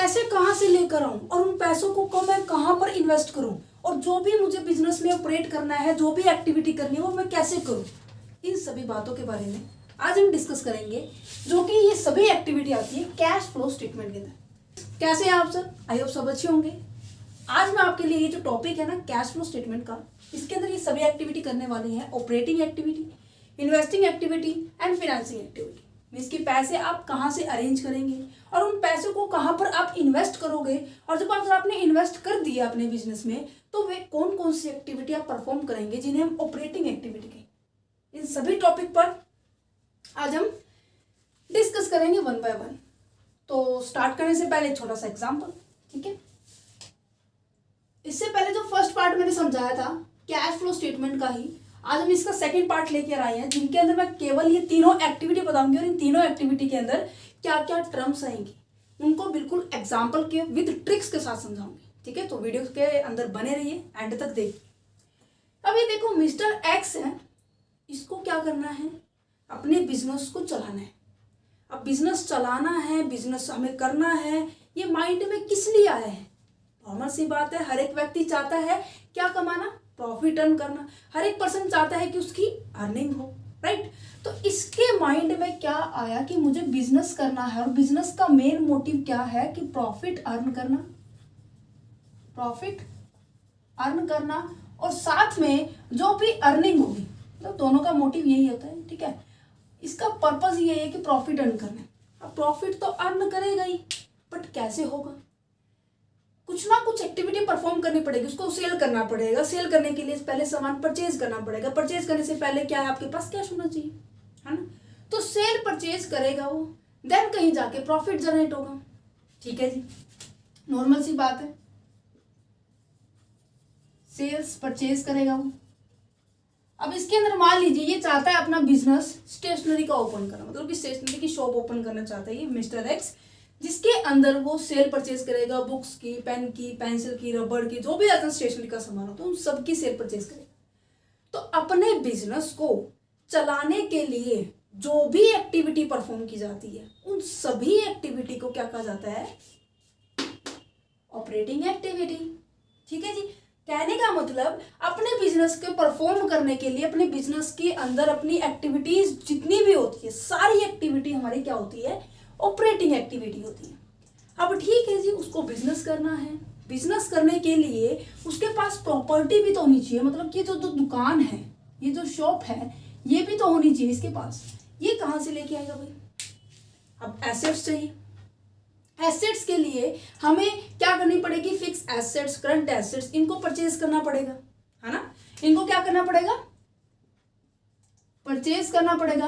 पैसे कहाँ से लेकर आऊं और उन पैसों को मैं कहाँ पर इन्वेस्ट करूं, और जो भी मुझे बिजनेस में ऑपरेट करना है, जो भी एक्टिविटी करनी है वो मैं कैसे करूं, इन सभी बातों के बारे में आज हम डिस्कस करेंगे, जो कि ये सभी एक्टिविटी आती है कैश फ्लो स्टेटमेंट के अंदर। कैसे हैं आप सर? आई होप सब अच्छे होंगे। आज मैं आपके लिए ये जो टॉपिक है ना कैश फ्लो स्टेटमेंट का, इसके अंदर ये सभी एक्टिविटी करने वाली है, operating activity, investing activity and financing activity. Means कि पैसे आप कहाँ से अरेंज करेंगे और उन पैसों को कहाँ पर आप इन्वेस्ट करोगे, और जब अगर आपने इन्वेस्ट कर दिया अपने बिजनेस में तो वे कौन कौन सी एक्टिविटी आप परफॉर्म करेंगे जिन्हें हम ऑपरेटिंग एक्टिविटी कहें। इन सभी टॉपिक पर आज हम डिस्कस करेंगे वन बाय वन। तो स्टार्ट करने से पहले छोटा सा एग्जाम्पल, ठीक है। इससे पहले जो फर्स्ट पार्ट मैंने समझाया था कैश फ्लो स्टेटमेंट का ही, आज हम इसका सेकंड पार्ट लेकर आए हैं, जिनके अंदर मैं केवल ये तीनों एक्टिविटी बताऊंगी और इन तीनों एक्टिविटी के अंदर क्या क्या टर्म्स आएंगी उनको बिल्कुल एग्जाम्पल के विद ट्रिक्स के साथ समझाऊंगी, ठीक है। तो वीडियो के अंदर बने रहिए, एंड तक देखिए। अब ये देखो, मिस्टर एक्स है, इसको क्या करना है, अपने बिजनेस को चलाना है। अब बिजनेस चलाना है, बिजनेस हमें करना है, ये माइंड में किस लिए आया है? नॉर्मल सी बात है, हर एक व्यक्ति चाहता है क्या कमाना, प्रॉफिट अर्न करना। हर एक पर्सन चाहता है कि उसकी अर्निंग हो, राइट। तो इसके माइंड में क्या आया कि मुझे बिजनेस करना है, और बिजनेस का मेन मोटिव क्या है कि प्रॉफिट अर्न करना, प्रॉफिट अर्न करना, और साथ में जो भी अर्निंग होगी, मतलब दोनों का मोटिव यही होता है, ठीक है। इसका पर्पस ये है कि प्रॉफिट अर्न करना है। अब प्रॉफिट तो अर्न करेगा ही, बट कैसे होगा? कुछ ना कुछ एक्टिविटी परफॉर्म करनी पड़ेगी, उसको सेल करना पड़ेगा। सेल करने के लिए पहले सामान परचेज करना पड़ेगा। परचेज करने से पहले क्या है, आपके पास कैश होना चाहिए, है ना। तो सेल परचेज करेगा वो, देन कहीं जाके प्रॉफिट जनरेट होगा, ठीक है जी। नॉर्मल सी बात है, सेल्स परचेज करेगा वो। अब इसके अंदर मान लीजिए ये चाहता है अपना बिजनेस स्टेशनरी का ओपन करना, मतलब कि स्टेशनरी की शॉप ओपन करना चाहता है ये मिस्टर एक्स, जिसके अंदर वो सेल परचेज करेगा, बुक्स की, पेन की, पेंसिल की, रबड़ की, जो भी आता स्टेशनरी का सामान होता है उन सबकी सेल परचेज करेगा। तो अपने बिजनेस को चलाने के लिए जो भी एक्टिविटी परफॉर्म की जाती है उन सभी एक्टिविटी को क्या कहा जाता है, ऑपरेटिंग एक्टिविटी, ठीक है जी। कहने का मतलब अपने बिजनेस को परफॉर्म करने के लिए अपने बिजनेस के अंदर अपनी एक्टिविटीज जितनी भी होती है, सारी एक्टिविटी हमारी क्या होती है, ऑपरेटिंग एक्टिविटी होती है। अब ठीक है जी, उसको बिजनेस करना है, बिजनेस करने के लिए उसके पास प्रॉपर्टी भी तो होनी चाहिए, मतलब कि जो दुकान है, ये जो शॉप है, ये भी तो होनी चाहिए इसके पास। ये कहाँ से लेके आएगा भाई? अब एसेट्स चाहिए। एसेट्स के लिए हमें क्या करनी पड़ेगी, फिक्स एसेट्स, करंट एसेट्स, इनको परचेज करना पड़ेगा, है ना। इनको क्या करना पड़ेगा, परचेज करना पड़ेगा।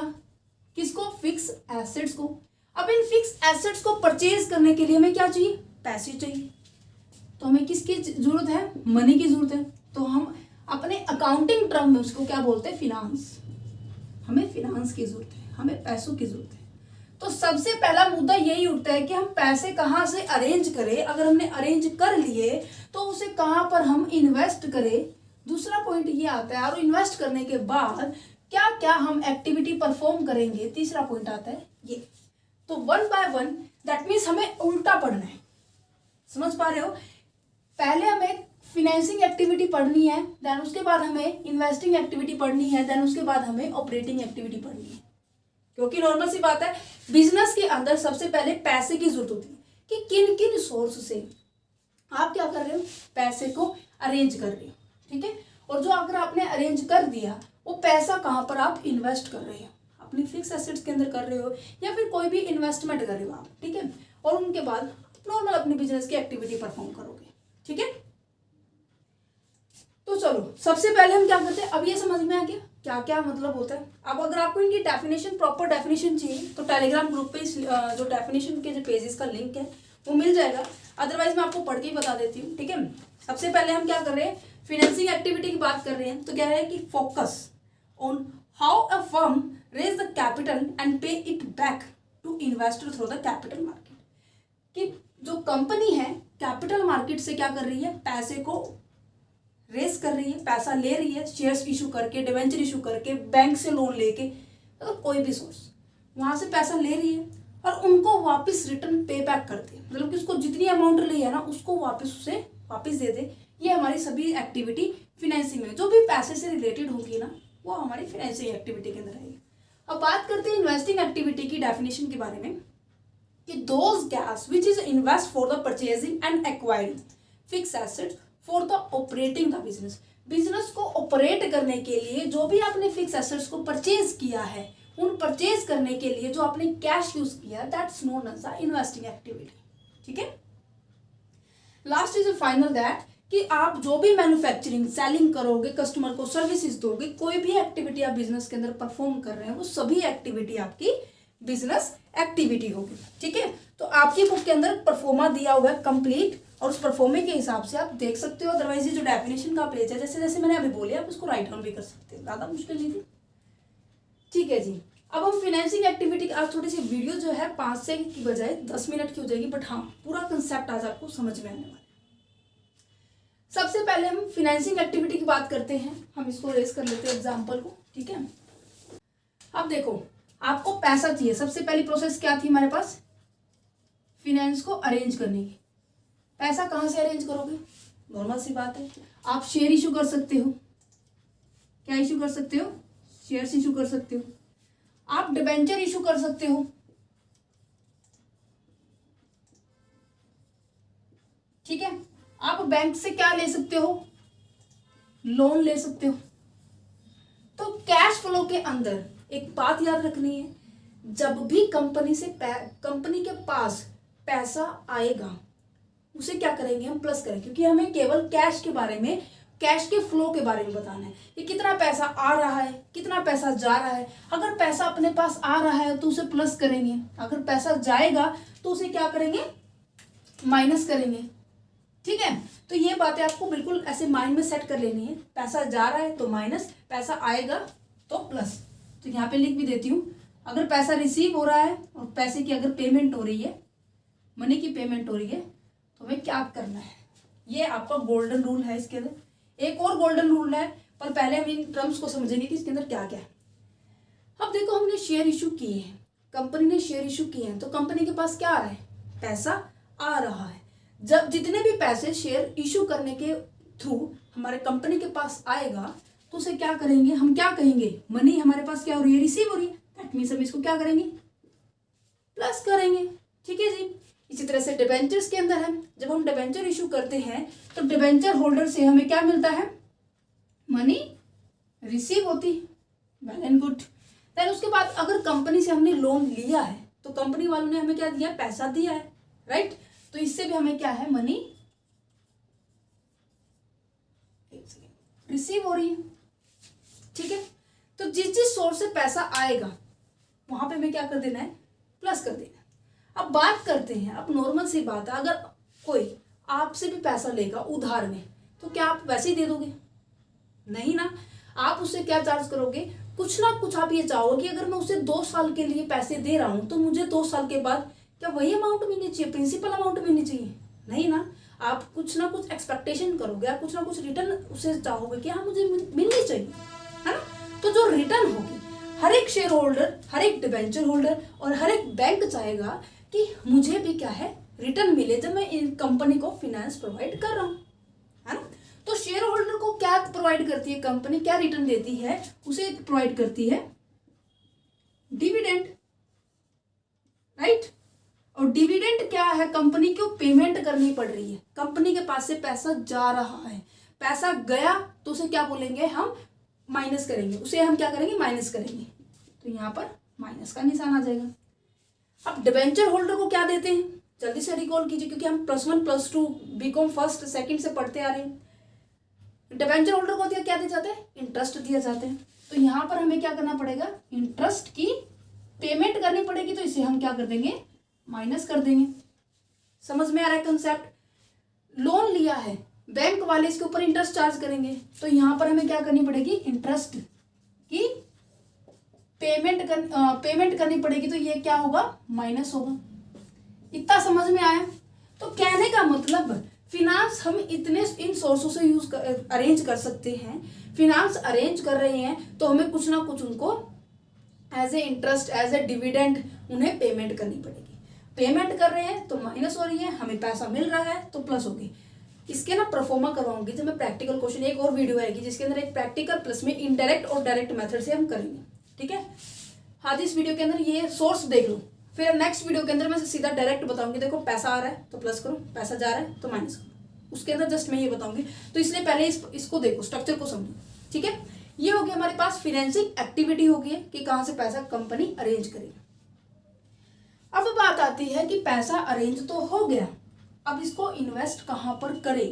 किसको? फिक्स एसेट्स को। अब इन फिक्स एसेट्स को परचेज करने के लिए हमें क्या चाहिए, पैसे चाहिए। तो हमें किसकी जरूरत है, मनी की जरूरत है। तो हम अपने अकाउंटिंग टर्म में उसको क्या बोलते हैं, फिनांस। हमें फिनांस की जरूरत है, हमें पैसों की जरूरत है। तो सबसे पहला मुद्दा यही उठता है कि हम पैसे कहाँ से अरेंज करें। अगर हमने अरेंज कर लिए तो उसे कहाँ पर हम इन्वेस्ट करें। दूसरा पॉइंट ये आता है, और इन्वेस्ट करने के बाद क्या क्या हम एक्टिविटी परफॉर्म करेंगे। तीसरा पॉइंट आता है ये। तो one by one, that means हमें उल्टा पढ़ना है। समझ पा रहे हो? पहले हमें फिनेंसिंग एक्टिविटी पढ़नी है, देन उसके बाद हमें इन्वेस्टिंग एक्टिविटी पढ़नी है, देन उसके बाद हमें ऑपरेटिंग एक्टिविटी पढ़नी है। क्योंकि नॉर्मल सी बात है, बिजनेस के अंदर सबसे पहले पैसे की जरूरत होती है कि किन किन सोर्स से आप क्या कर रहे हो, पैसे को अरेंज कर रहे हो, ठीक है। और जो अगर आपने अरेंज कर दिया, वो पैसा कहाँ पर आप इन्वेस्ट कर रहे हो, अपनी फिक्स एसेट्स के अंदर कर रहे हो या फिर कोई भी इन्वेस्टमेंट कर रहे हो आप, ठीक है। और उनके बाद नॉर्मल अपनी बिजनेस की एक्टिविटी परफॉर्म करोगे, ठीक है। तो चलो सबसे पहले हम क्या करते हैं, अब ये समझ में आ गया क्या क्या मतलब होता है। अब अगर आपको इनकी डेफिनेशन, प्रॉपर डेफिनेशन चाहिए तो टेलीग्राम ग्रुप पे इस जो डेफिनेशन के जो पेजेस का लिंक है वो मिल जाएगा। अदरवाइज मैं आपको पढ़ के ही बता देती हूँ, ठीक है। सबसे पहले हम क्या कर रहे हैं, फाइनेंसिंग एक्टिविटी की बात कर रहे हैं। तो क्या है कि focus on how a firm raise the capital and pay it back to investor through the capital market. कि जो कंपनी है कैपिटल मार्केट से क्या कर रही है, पैसे को रेस कर रही है, पैसा ले रही है, शेयर्स इशू करके, डिवेंचर इशू करके, बैंक से लोन लेके, मतलब कोई भी सोर्स, वहां से पैसा ले रही है और उनको वापस रिटर्न पे बैक कर दे, मतलब कि उसको जितनी अमाउंट ली है ना उसको वापस उसे वापस दे दे। ये हमारी सभी एक्टिविटी फाइनेंसिंग में जो भी पैसे से रिलेटेड होगी ना वो हमारी फाइनेंसिंग एक्टिविटी के अंदर आएगी। अब बात करते हैं इन्वेस्टिंग एक्टिविटी की डेफिनेशन के बारे में कि those cash which is invest for the purchasing and acquiring fix assets for the operating the business. Business को ऑपरेट करने के लिए जो भी आपने फिक्स एसेट्स को परचेज किया है, उन परचेज करने के लिए जो आपने कैश यूज किया, that's known as the investing activity. ठीक है, लास्ट इज फाइनल दैट कि आप जो भी मैन्युफैक्चरिंग सेलिंग करोगे, कस्टमर को सर्विसेज दोगे, कोई भी एक्टिविटी आप बिजनेस के अंदर परफॉर्म कर रहे हैं वो सभी एक्टिविटी आपकी बिजनेस एक्टिविटी होगी। ठीक है, तो आपकी बुक के अंदर परफॉर्मा दिया हुआ है कंप्लीट, और उस परफॉर्मे के हिसाब से आप देख सकते हो। अदरवाइज ये जो डेफिनेशन का पेज है जैसे जैसे मैंने अभी बोले आप उसको राइट डाउन भी कर सकते हो, ज़्यादा मुश्किल नहीं थी। ठीक है जी, अब हम फाइनेंसिंग एक्टिविटी आज थोड़ी सी वीडियो जो है 5 से की बजाय 10 मिनट की हो जाएगी, बट हाँ पूरा कंसेप्ट आज आपको समझ में आने वाला है। सबसे पहले हम फाइनेंसिंग एक्टिविटी की बात करते हैं, हम इसको रेस कर लेते हैं एग्जाम्पल को। ठीक है, अब देखो आपको पैसा चाहिए, सबसे पहली प्रोसेस क्या थी हमारे पास, फाइनेंस को अरेंज करने की। पैसा कहाँ से अरेंज करोगे, नॉर्मल सी बात है, आप शेयर इशू कर सकते हो। क्या इशू कर सकते हो, शेयर्स इशू कर सकते हो, आप डिबेंचर इशू कर सकते हो। ठीक है, आप बैंक से क्या ले सकते हो, लोन ले सकते हो। तो कैश फ्लो के अंदर एक बात याद रखनी है, जब भी कंपनी के पास पैसा आएगा उसे क्या करेंगे हम, प्लस करेंगे, क्योंकि हमें केवल कैश के बारे में, कैश के फ्लो के बारे में बताना है कि कितना पैसा आ रहा है, कितना पैसा जा रहा है। अगर पैसा अपने पास आ रहा है तो उसे प्लस करेंगे, अगर पैसा जाएगा तो उसे क्या करेंगे, माइनस करेंगे। ठीक है, तो ये बातें आपको बिल्कुल ऐसे माइंड में सेट कर लेनी है। पैसा जा रहा है तो माइनस, पैसा आएगा तो प्लस। तो यहाँ पे लिख भी देती हूँ, अगर पैसा रिसीव हो रहा है और पैसे की अगर पेमेंट हो रही है, मनी की पेमेंट हो रही है, तो हमें क्या करना है, ये आपका गोल्डन रूल है। इसके अंदर एक और गोल्डन रूल है, पर पहले हम इन टर्म्स को समझेंगे कि इसके अंदर क्या क्या है। अब देखो हमने शेयर इशू किए हैं, कंपनी ने शेयर इशू किए हैं, तो कंपनी के पास क्या आ रहा है, पैसा आ रहा है। जब जितने भी पैसे शेयर इशू करने के थ्रू हमारे कंपनी के पास आएगा तो उसे क्या करेंगे, हम क्या कहेंगे, मनी हमारे पास क्या हो रही है, रिसीव हो रही है, दैट मींस हम इसको क्या करेंगे, प्लस करेंगे। ठीक है जी, इसी तरह से डिबेंचर्स के अंदर है, जब हम डिबेंचर इशू करते हैं तो डिबेंचर होल्डर से हमें क्या मिलता है, मनी रिसीव होती, वेल एंड गुड। देन उसके बाद अगर कंपनी से हमने लोन लिया है तो कंपनी वालों ने हमें क्या दिया, पैसा दिया है, राइट, तो इससे भी हमें क्या है, मनी रिसीव हो रही है। ठीक है, तो जिस जिस सोर्स से पैसा आएगा वहां पे हमें क्या कर देना है, प्लस कर देना है। अब बात करते हैं, अब नॉर्मल सी बात है, अगर कोई आपसे भी पैसा लेगा उधार में तो क्या आप वैसे ही दे दोगे, नहीं ना, आप उससे क्या चार्ज करोगे, कुछ ना कुछ आप ये चाहोगे कि अगर मैं उसे 2 साल के लिए पैसे दे रहा हूं तो मुझे 2 साल के बाद क्या वही अमाउंट मिलनी चाहिए, प्रिंसिपल अमाउंट मिलनी चाहिए, नहीं ना, आप कुछ ना कुछ एक्सपेक्टेशन करोगे, आप कुछ ना कुछ रिटर्न उसे चाहोगे कि हाँ मुझे मिलनी चाहिए, है ना। तो जो रिटर्न होगी, हर एक शेयर होल्डर, हर एक डिबेंचर होल्डर और हर एक बैंक चाहेगा कि मुझे भी क्या है, रिटर्न मिले जब मैं इन कंपनी को फाइनेंस प्रोवाइड कर रहा हूँ, है ना। तो शेयर होल्डर को क्या प्रोवाइड करती है कंपनी, क्या रिटर्न देती है, उसे प्रोवाइड करती है डिविडेंड, राइट। और डिविडेंड क्या है, कंपनी को पेमेंट करनी पड़ रही है, कंपनी के पास से पैसा जा रहा है, पैसा गया तो उसे क्या बोलेंगे हम, माइनस करेंगे, उसे हम क्या करेंगे, माइनस करेंगे, तो यहाँ पर माइनस का निशान आ जाएगा। अब डिबेंचर होल्डर को क्या देते हैं, जल्दी से रिकॉल कीजिए, क्योंकि हम +1 +2 बीकॉम फर्स्ट सेकंड से पढ़ते आ रहे हैं। डिबेंचर होल्डर को क्या दिया जाता है, इंटरेस्ट दिया जाता है, तो यहाँ पर हमें क्या करना पड़ेगा, इंटरेस्ट की पेमेंट करनी पड़ेगी, तो इसे हम क्या कर देंगे, माइनस कर देंगे। समझ में आ रहा है कंसेप्ट। लोन लिया है, बैंक वाले इसके ऊपर इंटरेस्ट चार्ज करेंगे, तो यहाँ पर हमें क्या करनी पड़ेगी, इंटरेस्ट की पेमेंट करनी पड़ेगी, तो ये क्या होगा, माइनस होगा। इतना समझ में आया। तो कहने का मतलब फिनांस हम इतने इन सोर्सों से अरेंज कर सकते हैं, फिनांस अरेंज कर रहे हैं तो हमें कुछ ना कुछ उनको as a interest, as a dividend उन्हें पेमेंट करनी पड़ेगी। पेमेंट कर रहे हैं तो माइनस हो रही है, हमें पैसा मिल रहा है तो प्लस होगी। इसके ना परफॉर्मा करवाऊंगी जब मैं प्रैक्टिकल क्वेश्चन, एक और वीडियो आएगी जिसके अंदर एक प्रैक्टिकल प्लस में इनडायरेक्ट और डायरेक्ट मेथड से हम करेंगे, ठीक है। हाँ, इस वीडियो के अंदर ये सोर्स देख लो, फिर नेक्स्ट वीडियो के अंदर मैं सीधा डायरेक्ट बताऊंगी, देखो पैसा आ रहा है तो प्लस करो, पैसा जा रहा है तो माइनस करो, उसके अंदर जस्ट मैं ये बताऊंगी। तो इसलिए पहले इसको देखो, स्ट्रक्चर को समझो, ठीक है। ये हो गया हमारे पास फाइनेंसिंग एक्टिविटी हो गई कि कहां से पैसा कंपनी अरेंज करेगी। अब बात आती है कि पैसा अरेंज तो हो गया, अब इसको इन्वेस्ट कहां पर करें।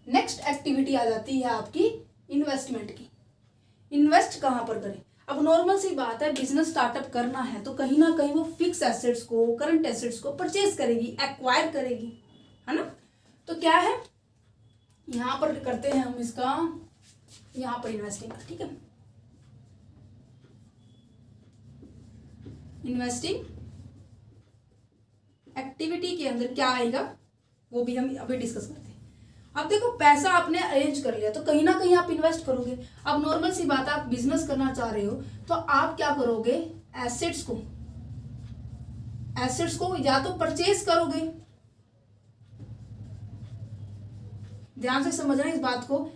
नेक्स्ट एक्टिविटी आ जाती है आपकी इन्वेस्टमेंट की। इन्वेस्ट कहां पर करें। अब नॉर्मल सी बात है, बिजनेस स्टार्टअप करना है तो कहीं ना कहीं वो फिक्स एसेट्स को, करंट एसेट्स को परचेज करेगी, एक्वायर करेगी, है ना। तो क्या है, यहां पर करते हैं हम इसका, यहां पर इन्वेस्टिंग, ठीक है। इन्वेस्टिंग एक्टिविटी के अंदर क्या आएगा वो भी हम अभी डिस्कस करते हैं। अब देखो पैसा आपने अरेंज कर लिया तो कहीं ना कहीं आप इन्वेस्ट करोगे। अब नॉर्मल सी बात है, आप बिजनेस करना चाह रहे हो तो आप क्या करोगे, एसेट्स को या तो परचेज करोगे, ध्यान से समझना इस बात को,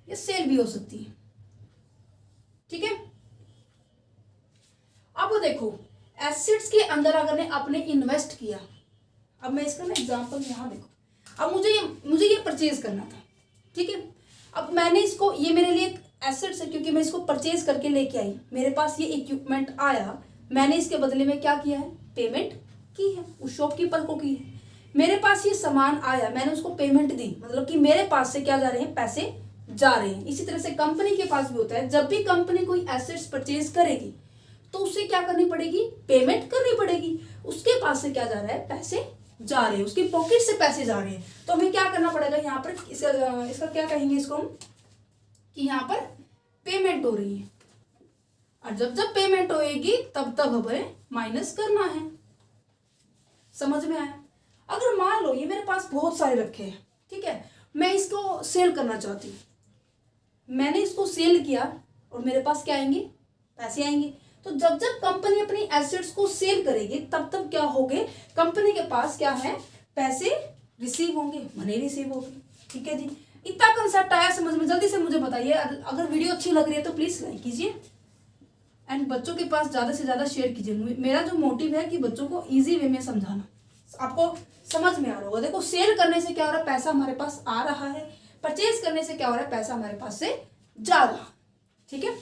ये सेल भी हो सकती है, ठीक है। अब देखो एसेट्स के अंदर अगर ने आपने इन्वेस्ट किया, अब मैं इसका ना एग्जांपल यहां देखो, अब मुझे ये परचेज करना था, ठीक है। अब मैंने इसको, ये मेरे लिए एक एसेट्स है क्योंकि मैं इसको परचेज करके लेके आई, मेरे पास ये इक्विपमेंट आया, मैंने इसके बदले में क्या किया है, पेमेंट की है, उस शॉपकीपर को की है। मेरे पास ये सामान आया, मैंने उसको पेमेंट दी, मतलब कि मेरे पास से क्या जा रहे हैं, पैसे जा रहे हैं। इसी तरह से कंपनी के पास भी होता है, जब भी कंपनी कोई एसेट्स परचेज करेगी तो उसे क्या करनी पड़ेगी, पेमेंट करनी पड़ेगी। उसके पास से क्या जा रहा है, पैसे जा रहे हैं, उसकी पॉकेट से पैसे जा रहे हैं, तो हमें क्या करना पड़ेगा यहाँ पर, इसका क्या कहेंगे इसको हम, कि यहाँ पर पेमेंट हो रही है, और जब पेमेंट होएगी तब हमें माइनस करना है। समझ में आया। अगर मान लो ये मेरे पास बहुत सारे रखे हैं, ठीक है, मैं इसको सेल करना चाहती हूँ, मैंने इसको सेल किया और मेरे पास क्या आएंगे, पैसे आएंगे। तो जब कंपनी अपनी एसेट्स को सेल करेगी तब क्या होंगे, कंपनी के पास क्या है, पैसे रिसीव होंगे, मनी रिसीव होगी, ठीक है जी। इतना कंसेप्ट आया समझ में, जल्दी से मुझे बताइए। अगर वीडियो अच्छी लग रही है तो प्लीज लाइक कीजिए एंड बच्चों के पास ज्यादा से ज्यादा शेयर कीजिए। मेरा जो मोटिव है कि बच्चों को इजी वे में समझाना, आपको समझ में आ रहा होगा। देखो सेल करने से क्या हो रहा है, पैसा हमारे पास आ रहा है, परचेज करने से क्या हो रहा है, पैसा हमारे पास से जा रहा है, ठीक है।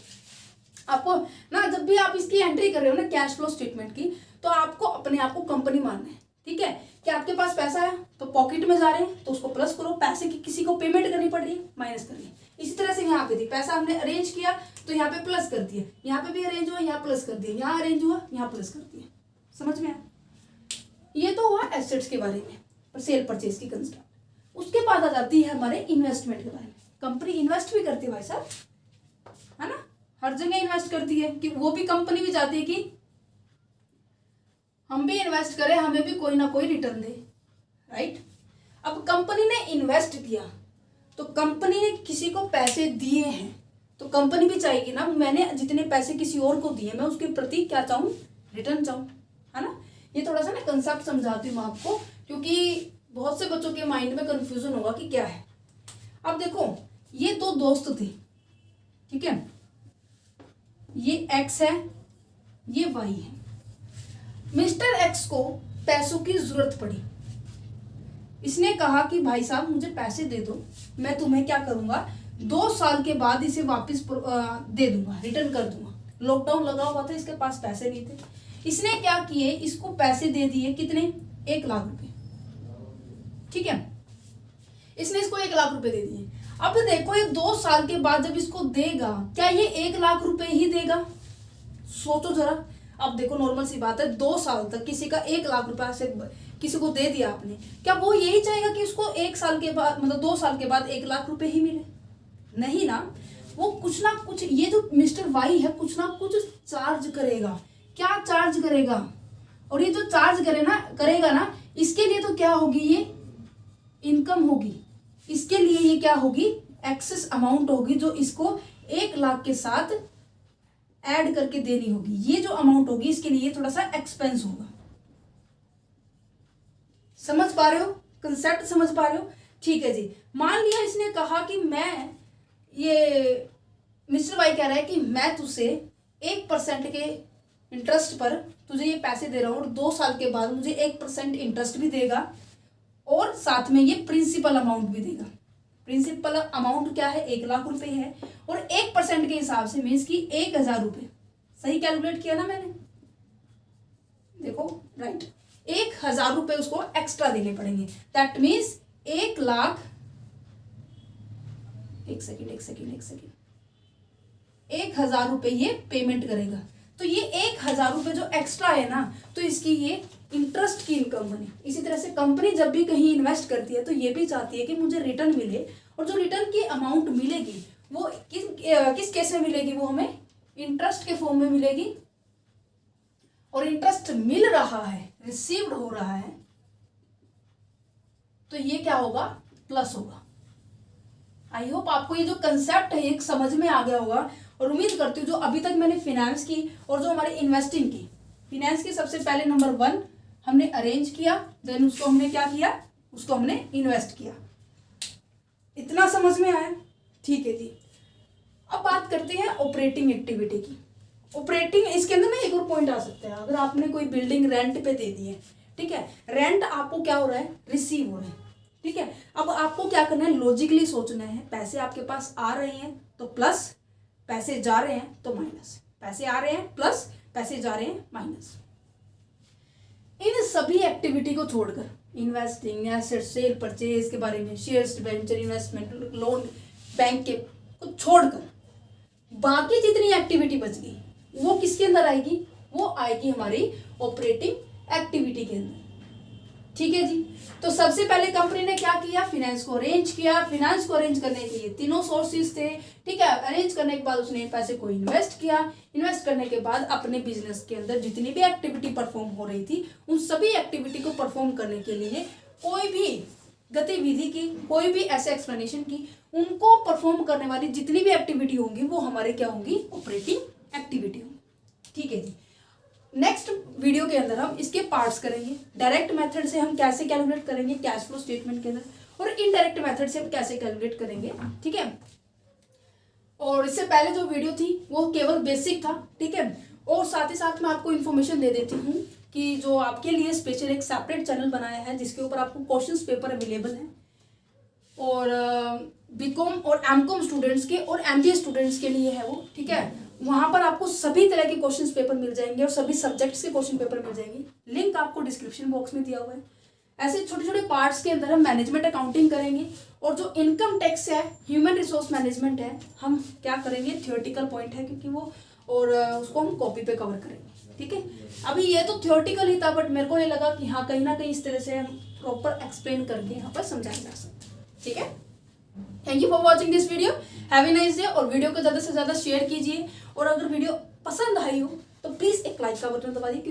आपको ना जब भी आप इसकी एंट्री कर रहे हो ना कैश फ्लो स्टेटमेंट की, तो आपको अपने आप को कंपनी मानना है, ठीक है। कि आपके पास पैसा है तो पॉकेट में जा रहे हैं तो उसको प्लस करो, पैसे की किसी को पेमेंट करनी पड़ रही है माइनस कर रही है। इसी तरह से यहाँ पे थी, पैसा हमने अरेंज किया तो यहाँ पे प्लस कर दिया, यहाँ पे भी अरेंज हुआ, यहाँ प्लस कर दिया, यहाँ अरेंज हुआ, यहाँ प्लस कर दिया। समझ में आया। ये तो हुआ एसेट्स के बारे में, सेल परचेज की कंसेप्ट। उसके बाद आ जाती है हमारे इन्वेस्टमेंट के बारे में। कंपनी इन्वेस्ट भी करती है भाई साहब, है ना, हर जगह इन्वेस्ट करती है, कि वो भी कंपनी भी चाहती है कि हम भी इन्वेस्ट करें, हमें भी कोई ना कोई रिटर्न दे, राइट। अब कंपनी ने इन्वेस्ट किया तो कंपनी ने किसी को पैसे दिए हैं तो कंपनी भी चाहेगी ना, मैंने जितने पैसे किसी और को दिए मैं उसके प्रति क्या चाहूँ, रिटर्न चाहूँ, है ना। ये थोड़ा सा ना कंसेप्ट समझाती हूँ आपको, क्योंकि बहुत से बच्चों के माइंड में कंफ्यूजन होगा कि क्या है। अब देखो ये दो दोस्त थे, ठीक है, ये एक्स है, ये वाई है। मिस्टर एक्स को पैसों की जरूरत पड़ी, इसने कहा कि भाई साहब मुझे पैसे दे दो, मैं तुम्हें क्या करूंगा, 2 साल के बाद इसे वापस दे दूंगा, रिटर्न कर दूंगा। लॉकडाउन लगा हुआ था, इसके पास पैसे नहीं थे, इसने क्या किए, इसको पैसे दे दिए, कितने, 1 लाख रुपए, ठीक है। इसने इसको 1 लाख रुपए दे दिए। अब देखो ये 2 साल के बाद जब इसको देगा, क्या ये 1 लाख रुपए ही देगा, सोचो जरा। अब देखो नॉर्मल सी बात है, 2 साल तक किसी का 1 लाख रुपया से किसी को दे दिया आपने, क्या वो यही चाहेगा कि उसको 1 साल के बाद, मतलब 2 साल के बाद 1 लाख रुपए ही मिले, नहीं ना। वो कुछ ना कुछ, ये जो मिस्टर वाई है कुछ ना कुछ चार्ज करेगा। क्या चार्ज करेगा, और ये जो चार्ज करेगा ना, इसके लिए तो क्या होगी, ये इनकम होगी, इसके लिए ये क्या होगी, एक्सेस अमाउंट होगी, जो इसको 1 लाख के साथ ऐड करके देनी होगी। ये जो अमाउंट होगी इसके लिए थोड़ा सा एक्सपेंस होगा। समझ पा रहे हो, कंसेप्ट समझ पा रहे हो? ठीक है जी। मान लिया इसने कहा कि मैं, ये मिस्टर वाई कह रहा है कि मैं तुझसे 1% के इंटरेस्ट पर तुझे ये पैसे दे रहा हूँ और 2 साल के बाद मुझे 1% इंटरेस्ट भी देगा और साथ में ये प्रिंसिपल अमाउंट भी देगा। प्रिंसिपल अमाउंट क्या है, 1 लाख रुपए है और 1% के हिसाब से मीन्स की 1000 रुपये। सही कैलकुलेट किया ना मैंने? देखो राइट, 1000 रुपये उसको एक्स्ट्रा देने पड़ेंगे। दैट मीन्स 1 लाख, एक सेकेंड 1000 रुपये ये पेमेंट करेगा। तो ये 1000 रुपये जो एक्स्ट्रा है ना, तो इसकी ये इंटरेस्ट की इनकम बनी। इसी तरह से कंपनी जब भी कहीं इन्वेस्ट करती है तो ये भी चाहती है कि मुझे रिटर्न मिले, और जो रिटर्न की अमाउंट मिलेगी वो किस केस में मिलेगी, वो हमें इंटरेस्ट के फॉर्म में मिलेगी। और इंटरेस्ट मिल रहा है, रिसीव्ड हो रहा है, तो ये क्या होगा, प्लस होगा। आई होप आपको ये जो कंसेप्ट है एक समझ में आ गया होगा, और उम्मीद करती हूँ जो अभी तक मैंने फिनेंस की और जो हमारे इन्वेस्टिंग की, फिनेंस की सबसे पहले नंबर 1 हमने अरेंज किया, देन उसको हमने क्या किया, उसको हमने इन्वेस्ट किया। इतना समझ में आया? ठीक है जी। अब बात करते हैं ऑपरेटिंग एक्टिविटी की। ऑपरेटिंग, इसके अंदर ना एक और पॉइंट आ सकता है। अगर आपने कोई बिल्डिंग रेंट पे दे दी है, ठीक है, रेंट आपको क्या हो रहा है, रिसीव हो रहा है, ठीक है। अब आपको क्या करना है, लॉजिकली सोचना है। पैसे आपके पास आ रहे हैं तो प्लस, पैसे जा रहे हैं तो माइनस। पैसे आ रहे हैं प्लस, पैसे जा रहे हैं माइनस। इन सभी एक्टिविटी को छोड़कर, इन्वेस्टिंग, एसेट सेल परचेज के बारे में, shares, debenture, investment, loan, bank के को छोड़कर बाकी जितनी एक्टिविटी बच गई वो किसके अंदर आएगी, वो आएगी हमारी ऑपरेटिंग एक्टिविटी के अंदर। ठीक है जी। तो सबसे पहले कंपनी ने क्या किया, फाइनेंस को अरेंज किया। फाइनेंस को अरेंज करने के लिए तीनों सोर्सेज थे, ठीक है। अरेंज करने के बाद उसने पैसे को इन्वेस्ट किया। इन्वेस्ट करने के बाद अपने बिजनेस के अंदर जितनी भी एक्टिविटी परफॉर्म हो रही थी, उन सभी एक्टिविटी को परफॉर्म करने के लिए कोई भी गतिविधि की, कोई भी ऐसे एक्सप्लेनेशन की, उनको परफॉर्म करने वाली जितनी भी एक्टिविटी होंगी वो हमारे क्या होंगी, ऑपरेटिंग एक्टिविटी होंगी। ठीक है जी। नेक्स्ट वीडियो के अंदर हम इसके पार्ट्स करेंगे। डायरेक्ट मेथड से हम कैसे कैलकुलेट करेंगे कैश फ्लो स्टेटमेंट के अंदर, और इनडायरेक्ट मेथड से हम कैसे कैलकुलेट करेंगे, ठीक है। और इससे पहले जो वीडियो थी वो केवल बेसिक था, ठीक है। और साथ ही साथ मैं आपको इन्फॉर्मेशन दे देती हूँ कि जो आपके लिए स्पेशल एक सेपरेट चैनल बनाया है जिसके ऊपर आपको क्वेश्चंस पेपर अवेलेबल है, और बीकॉम और एमकॉम स्टूडेंट्स के और एमबीए स्टूडेंट्स के लिए है वो, ठीक है। वहां पर आपको सभी तरह के क्वेश्चंस पेपर मिल जाएंगे और सभी सब्जेक्ट्स के क्वेश्चन पेपर मिल जाएंगे। लिंक आपको डिस्क्रिप्शन बॉक्स में दिया हुआ है। ऐसे छोटे छोटे पार्ट्स के अंदर हम मैनेजमेंट अकाउंटिंग करेंगे, और जो इनकम टैक्स है, ह्यूमन रिसोर्स मैनेजमेंट है, हम क्या करेंगे, थियोरेटिकल पॉइंट है क्योंकि वो, और उसको हम कॉपी पे कवर करेंगे, ठीक है। अभी ये तो थियोरेटिकल ही था, बट मेरे को ये लगा कि हाँ कहीं ना कहीं इस तरह से हम प्रॉपर एक्सप्लेन करके यहाँ पर समझाया जा सकता है, ठीक है। Thank you for watching this video, have a nice day. और वीडियो को ज़्यादा से ज़्यादा शेयर कीजिए, और अगर वीडियो पसंद आई हो तो प्लीज़ एक लाइक का बटन दबा दीजिए।